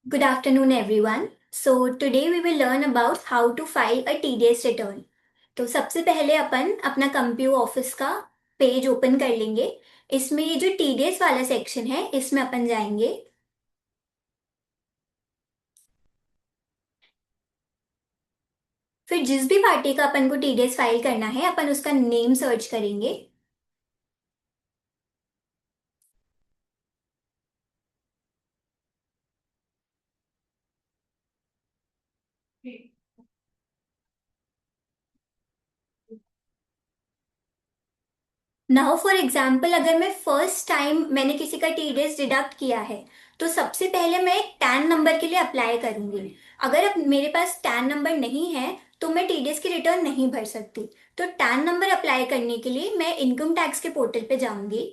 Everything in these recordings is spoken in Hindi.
Good afternoon, everyone. So today we will learn about how to file a TDS return. तो सबसे पहले अपन अपना कंप्यू ऑफिस का पेज ओपन कर लेंगे। इसमें ये जो TDS वाला सेक्शन है इसमें अपन जाएंगे। फिर जिस भी पार्टी का अपन को TDS फाइल करना है अपन उसका नेम सर्च करेंगे। नाउ फॉर एग्जाम्पल अगर मैं फर्स्ट टाइम मैंने किसी का TDS डिडक्ट किया है तो सबसे पहले मैं एक टैन नंबर के लिए अप्लाई करूंगी। अगर अब मेरे पास टैन नंबर नहीं है तो मैं TDS की रिटर्न नहीं भर सकती। तो टैन नंबर अप्लाई करने के लिए मैं इनकम टैक्स के पोर्टल पे जाऊंगी।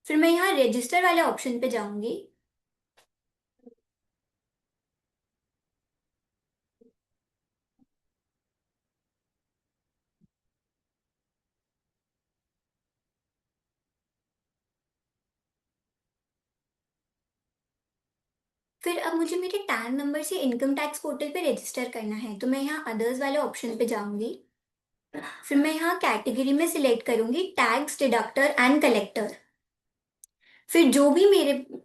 फिर मैं यहाँ रजिस्टर वाले ऑप्शन पे जाऊंगी। फिर अब मुझे मेरे टैन नंबर से इनकम टैक्स पोर्टल पे रजिस्टर करना है तो मैं यहाँ अदर्स वाले ऑप्शन पे जाऊंगी। फिर मैं यहाँ कैटेगरी में सिलेक्ट करूंगी टैक्स डिडक्टर एंड कलेक्टर। फिर जो भी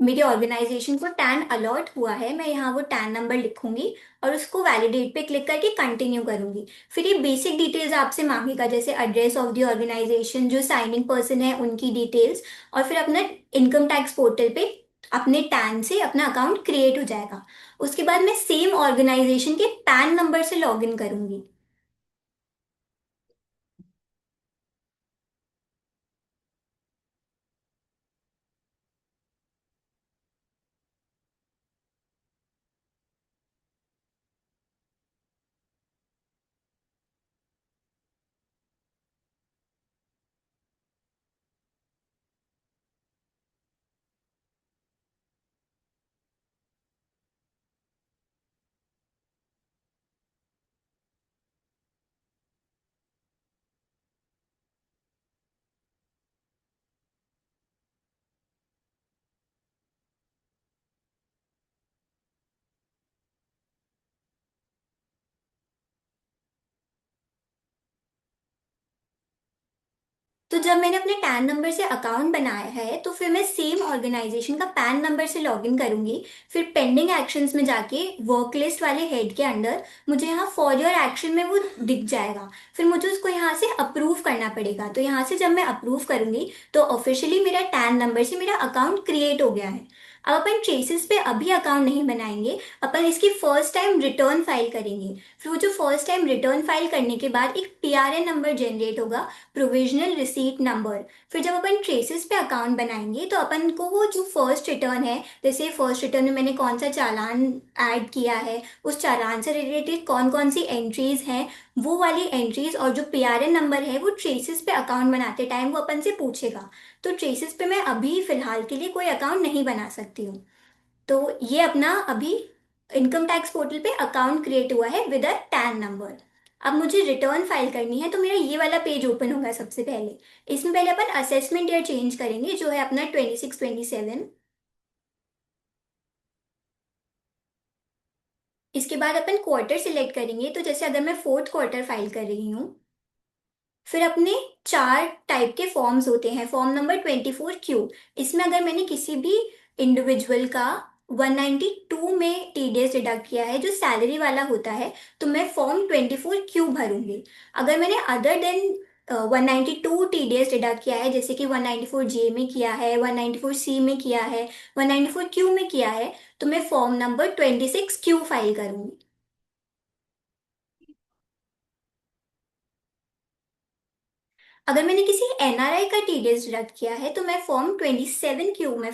मेरे ऑर्गेनाइजेशन को टैन अलॉट हुआ है मैं यहाँ वो टैन नंबर लिखूंगी और उसको वैलिडेट पे क्लिक करके कंटिन्यू करूंगी। फिर ये बेसिक डिटेल्स आपसे मांगेगा जैसे एड्रेस ऑफ द ऑर्गेनाइजेशन, जो साइनिंग पर्सन है उनकी डिटेल्स, और फिर अपना इनकम टैक्स पोर्टल पे अपने टैन से अपना अकाउंट क्रिएट हो जाएगा। उसके बाद मैं सेम ऑर्गेनाइजेशन के पैन नंबर से लॉग इन करूंगी। तो जब मैंने अपने पैन नंबर से अकाउंट बनाया है तो फिर मैं सेम ऑर्गेनाइजेशन का पैन नंबर से लॉगिन करूंगी। फिर पेंडिंग एक्शंस में जाके वर्क लिस्ट वाले हेड के अंडर मुझे यहाँ फॉर योर एक्शन में वो दिख जाएगा। फिर मुझे उसको यहाँ से अप्रूव करना पड़ेगा। तो यहाँ से जब मैं अप्रूव करूंगी तो ऑफिशियली मेरा टैन नंबर से मेरा अकाउंट क्रिएट हो गया है। अब अपन ट्रेसेस पे अभी अकाउंट नहीं बनाएंगे, अपन इसकी फर्स्ट टाइम रिटर्न फाइल करेंगे। फिर वो जो फर्स्ट टाइम रिटर्न फाइल करने के बाद एक PRN नंबर जनरेट होगा, प्रोविजनल रिसीट नंबर। फिर जब अपन ट्रेसेस पे अकाउंट बनाएंगे तो अपन को वो जो फर्स्ट रिटर्न है, जैसे फर्स्ट रिटर्न में मैंने कौन सा चालान ऐड किया है, उस चालान से रिलेटेड कौन कौन सी एंट्रीज हैं, वो वाली एंट्रीज और जो PRN नंबर है वो ट्रेसेस पे अकाउंट बनाते टाइम वो अपन से पूछेगा। तो ट्रेसेस पे मैं अभी फिलहाल के लिए कोई अकाउंट नहीं बना सकती हूँ। तो ये अपना अभी इनकम टैक्स पोर्टल पे अकाउंट क्रिएट हुआ है विद अ टैन नंबर। अब मुझे रिटर्न फाइल करनी है तो मेरा ये वाला पेज ओपन होगा सबसे पहले। इसमें पहले अपन असेसमेंट ईयर चेंज करेंगे जो है अपना 26-27। इसके बाद अपन क्वार्टर सिलेक्ट करेंगे तो जैसे अगर मैं फोर्थ क्वार्टर फाइल कर रही हूँ, फिर अपने चार टाइप के फॉर्म्स होते हैं। फॉर्म नंबर 24Q, इसमें अगर मैंने किसी भी इंडिविजुअल का 192 में TDS डिडक्ट किया है जो सैलरी वाला होता है तो मैं फॉर्म 24Q भरूंगी। अगर मैंने अदर देन 192 TDS डिडक्ट किया है जैसे कि 194J में किया है, 194C में किया है, 194Q में किया है, तो मैं फॉर्म नंबर 26Q फाइल करूंगी। अगर मैंने किसी NRI का TDS डिडक्ट किया है तो मैं फॉर्म 27Q में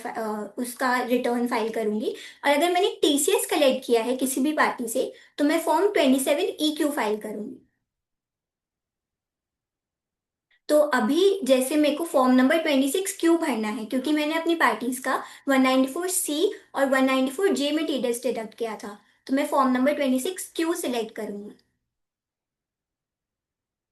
उसका रिटर्न फाइल करूंगी। और अगर मैंने TCS कलेक्ट किया है किसी भी पार्टी से तो मैं फॉर्म 27EQ फाइल करूंगी। तो अभी जैसे मेरे को फॉर्म नंबर 26Q भरना है क्योंकि मैंने अपनी पार्टीज का 194C और 194J में TDS डिडक्ट किया था, तो मैं फॉर्म नंबर 26Q सिलेक्ट करूंगी।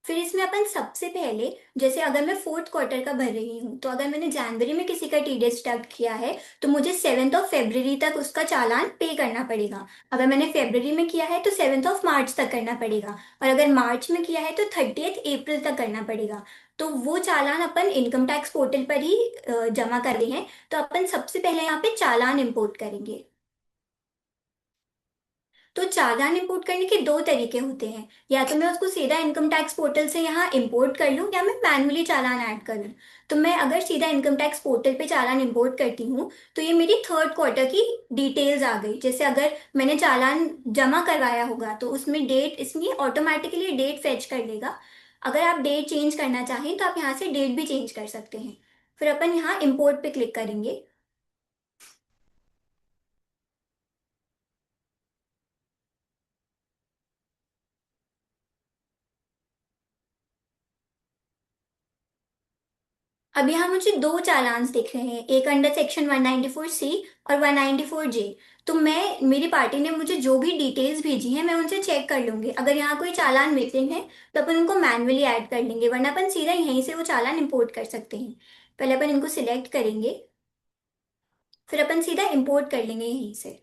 फिर इसमें अपन सबसे पहले, जैसे अगर मैं फोर्थ क्वार्टर का भर रही हूँ तो अगर मैंने जनवरी में किसी का टीडीएस डिडक्ट किया है तो मुझे 7 ऑफ फरवरी तक उसका चालान पे करना पड़ेगा। अगर मैंने फरवरी में किया है तो 7 ऑफ मार्च तक करना पड़ेगा, और अगर मार्च में किया है तो 30 अप्रैल तक करना पड़ेगा। तो वो चालान अपन इनकम टैक्स पोर्टल पर ही जमा कर रहे हैं। तो अपन सबसे पहले यहाँ पे चालान इंपोर्ट करेंगे। तो चालान इंपोर्ट करने के दो तरीके होते हैं, या तो मैं उसको सीधा इनकम टैक्स पोर्टल से यहाँ इंपोर्ट कर लूँ या मैं मैनुअली चालान ऐड करूँ। तो मैं अगर सीधा इनकम टैक्स पोर्टल पे चालान इंपोर्ट करती हूँ तो ये मेरी थर्ड क्वार्टर की डिटेल्स आ गई। जैसे अगर मैंने चालान जमा करवाया होगा तो उसमें डेट, इसमें ऑटोमेटिकली डेट फेच कर लेगा। अगर आप डेट चेंज करना चाहें तो आप यहाँ से डेट भी चेंज कर सकते हैं। फिर अपन यहाँ इंपोर्ट पे क्लिक करेंगे। अब यहाँ मुझे दो चालान्स दिख रहे हैं, एक अंडर सेक्शन 194C और 194J। तो मैं, मेरी पार्टी ने मुझे जो भी डिटेल्स भेजी हैं मैं उनसे चेक कर लूंगी। अगर यहाँ कोई चालान मिसिंग है तो अपन उनको मैन्युअली ऐड कर लेंगे, वरना अपन सीधा यहीं से वो चालान इंपोर्ट कर सकते हैं। पहले अपन इनको सिलेक्ट करेंगे, फिर अपन सीधा इंपोर्ट कर लेंगे यहीं से।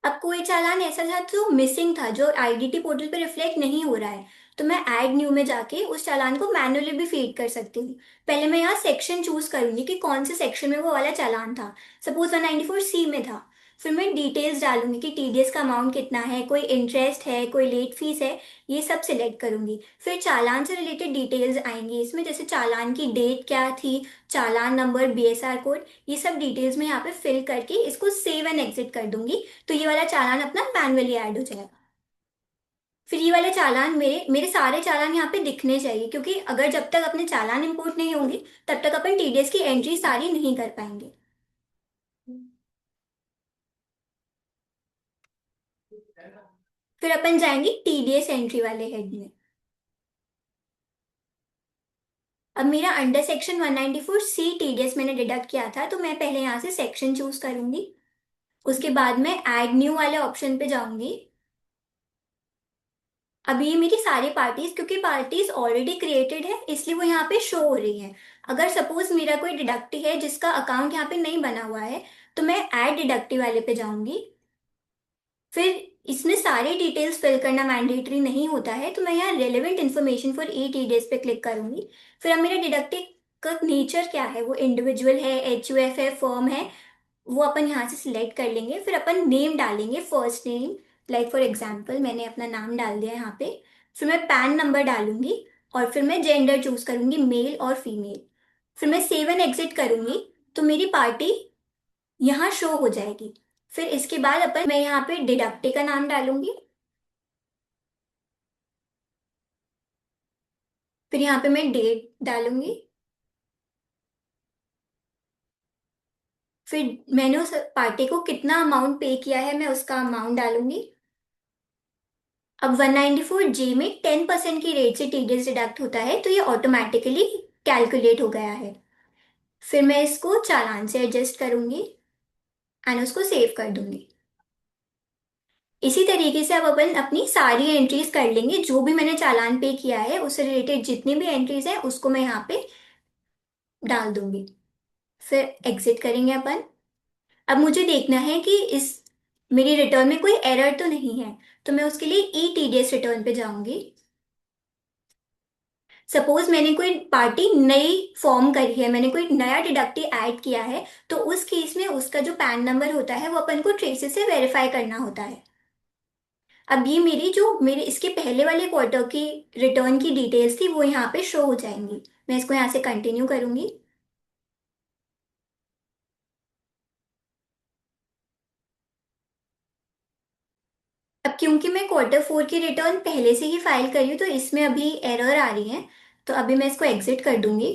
अब कोई चालान ऐसा था जो मिसिंग था, जो आईडीटी पोर्टल पे रिफ्लेक्ट नहीं हो रहा है, तो मैं ऐड न्यू में जाके उस चालान को मैन्युअली भी फीड कर सकती हूँ। पहले मैं यहाँ सेक्शन चूज करूंगी कि कौन से सेक्शन में वो वाला चालान था। सपोज 194C में था। फिर मैं डिटेल्स डालूंगी कि टीडीएस का अमाउंट कितना है, कोई इंटरेस्ट है, कोई लेट फीस है, ये सब सिलेक्ट करूंगी। फिर चालान से रिलेटेड डिटेल्स आएंगी इसमें, जैसे चालान की डेट क्या थी, चालान नंबर, बीएसआर कोड, ये सब डिटेल्स में यहाँ पे फिल करके इसको सेव एंड एग्जिट कर दूंगी। तो ये वाला चालान अपना मैनुअली ऐड हो जाएगा। फिर ये वाले चालान, मेरे मेरे सारे चालान यहाँ पे दिखने चाहिए, क्योंकि अगर जब तक अपने चालान इंपोर्ट नहीं होंगे तब तक अपन टीडीएस की एंट्री सारी नहीं कर पाएंगे। फिर अपन जाएंगे टीडीएस एंट्री वाले हेड में। अब मेरा अंडर सेक्शन 194C टीडीएस मैंने डिडक्ट किया था, तो मैं पहले यहाँ से सेक्शन चूज करूंगी। उसके बाद मैं ऐड न्यू वाले ऑप्शन पे जाऊंगी। अभी ये मेरी सारी पार्टीज, क्योंकि पार्टीज ऑलरेडी क्रिएटेड है इसलिए वो यहाँ पे शो हो रही है। अगर सपोज मेरा कोई डिडक्टी है जिसका अकाउंट यहाँ पे नहीं बना हुआ है तो मैं ऐड डिडक्टी वाले पे जाऊंगी। फिर इसमें सारी डिटेल्स फिल करना मैंडेटरी नहीं होता है, तो मैं यहाँ relevant information for E TDS पे क्लिक करूंगी। फिर अब मेरा डिडक्टी का नेचर क्या है, वो इंडिविजुअल है, एचयूएफ है, फर्म है, वो अपन यहाँ से सिलेक्ट कर लेंगे। फिर अपन नेम डालेंगे, first name, like for example मैंने अपना नाम डाल दिया यहाँ पे। फिर मैं पैन नंबर डालूंगी और फिर मैं जेंडर चूज करूंगी, मेल और फीमेल। फिर मैं सेव एंड एग्जिट करूंगी तो मेरी पार्टी यहाँ शो हो जाएगी। फिर इसके बाद अपन, मैं यहाँ पे डिडक्टे का नाम डालूंगी। फिर यहाँ पे मैं डेट डालूंगी। फिर मैंने उस पार्टी को कितना अमाउंट पे किया है मैं उसका अमाउंट डालूंगी। अब 194G में 10% की रेट से टीडीएस डिडक्ट होता है, तो ये ऑटोमेटिकली कैलकुलेट हो गया है। फिर मैं इसको चालान से एडजस्ट करूंगी एंड उसको सेव कर दूंगी। इसी तरीके से अब अपन अपनी सारी एंट्रीज कर लेंगे, जो भी मैंने चालान पे किया है उससे रिलेटेड जितनी भी एंट्रीज हैं उसको मैं यहाँ पे डाल दूंगी। फिर एग्जिट करेंगे अपन। अब मुझे देखना है कि इस मेरी रिटर्न में कोई एरर तो नहीं है, तो मैं उसके लिए ई टीडीएस रिटर्न पे जाऊंगी। सपोज मैंने कोई पार्टी नई फॉर्म करी है, मैंने कोई नया डिडक्टी ऐड किया है, तो उस केस में उसका जो पैन नंबर होता है वो अपन को ट्रेसेस से वेरीफाई करना होता है। अब ये मेरी जो मेरे इसके पहले वाले क्वार्टर की रिटर्न की डिटेल्स थी वो यहाँ पे शो हो जाएंगी। मैं इसको यहाँ से कंटिन्यू करूंगी। अब क्योंकि मैं क्वार्टर 4 की रिटर्न पहले से ही फाइल करी हूँ तो इसमें अभी एरर आ रही है, तो अभी मैं इसको एग्जिट कर दूंगी।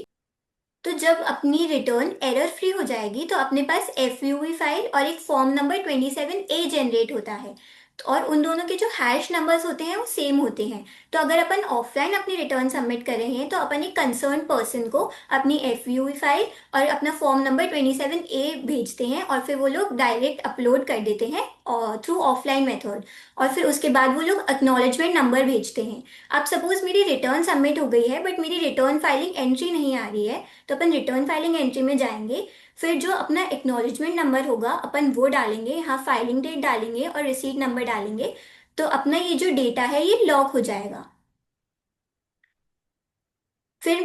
तो जब अपनी रिटर्न एरर फ्री हो जाएगी तो अपने पास एफ फाइल और एक फॉर्म नंबर 27A जनरेट होता है। और उन दोनों के जो हैश नंबर्स होते हैं वो सेम होते हैं। तो अगर अपन ऑफलाइन अपनी रिटर्न सबमिट कर रहे हैं तो अपन एक कंसर्न पर्सन को अपनी एफ फाइल और अपना फॉर्म नंबर 27A भेजते हैं, और फिर वो लोग डायरेक्ट अपलोड कर देते हैं और थ्रू ऑफलाइन मेथड। और फिर उसके बाद वो लोग एक्नॉलेजमेंट नंबर भेजते हैं। अब सपोज मेरी रिटर्न सबमिट हो गई है बट मेरी रिटर्न फाइलिंग एंट्री नहीं आ रही है, तो अपन रिटर्न फाइलिंग एंट्री में जाएंगे। फिर जो अपना एक्नॉलेजमेंट नंबर होगा अपन वो डालेंगे, यहाँ फाइलिंग डेट डालेंगे और रिसीट नंबर डालेंगे। तो अपना ये जो डेटा है ये लॉक हो जाएगा। फिर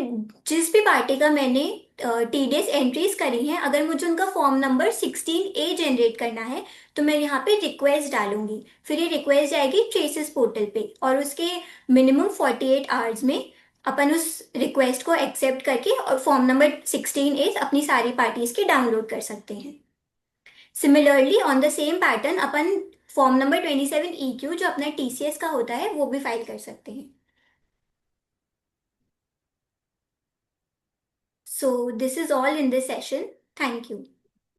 जिस भी पार्टी का मैंने टीडीएस एंट्रीज करी हैं, अगर मुझे उनका फॉर्म नंबर 16A जनरेट करना है तो मैं यहाँ पे रिक्वेस्ट डालूंगी। फिर ये रिक्वेस्ट जाएगी ट्रेसेस पोर्टल पे, और उसके मिनिमम 48 आवर्स में अपन उस रिक्वेस्ट को एक्सेप्ट करके और फॉर्म नंबर 16A अपनी सारी पार्टीज के डाउनलोड कर सकते हैं। Similarly on the same pattern upon form number 27EQ जो अपना टीसीएस का होता है वो भी फाइल कर सकते हैं। So this is all in this session. Thank you.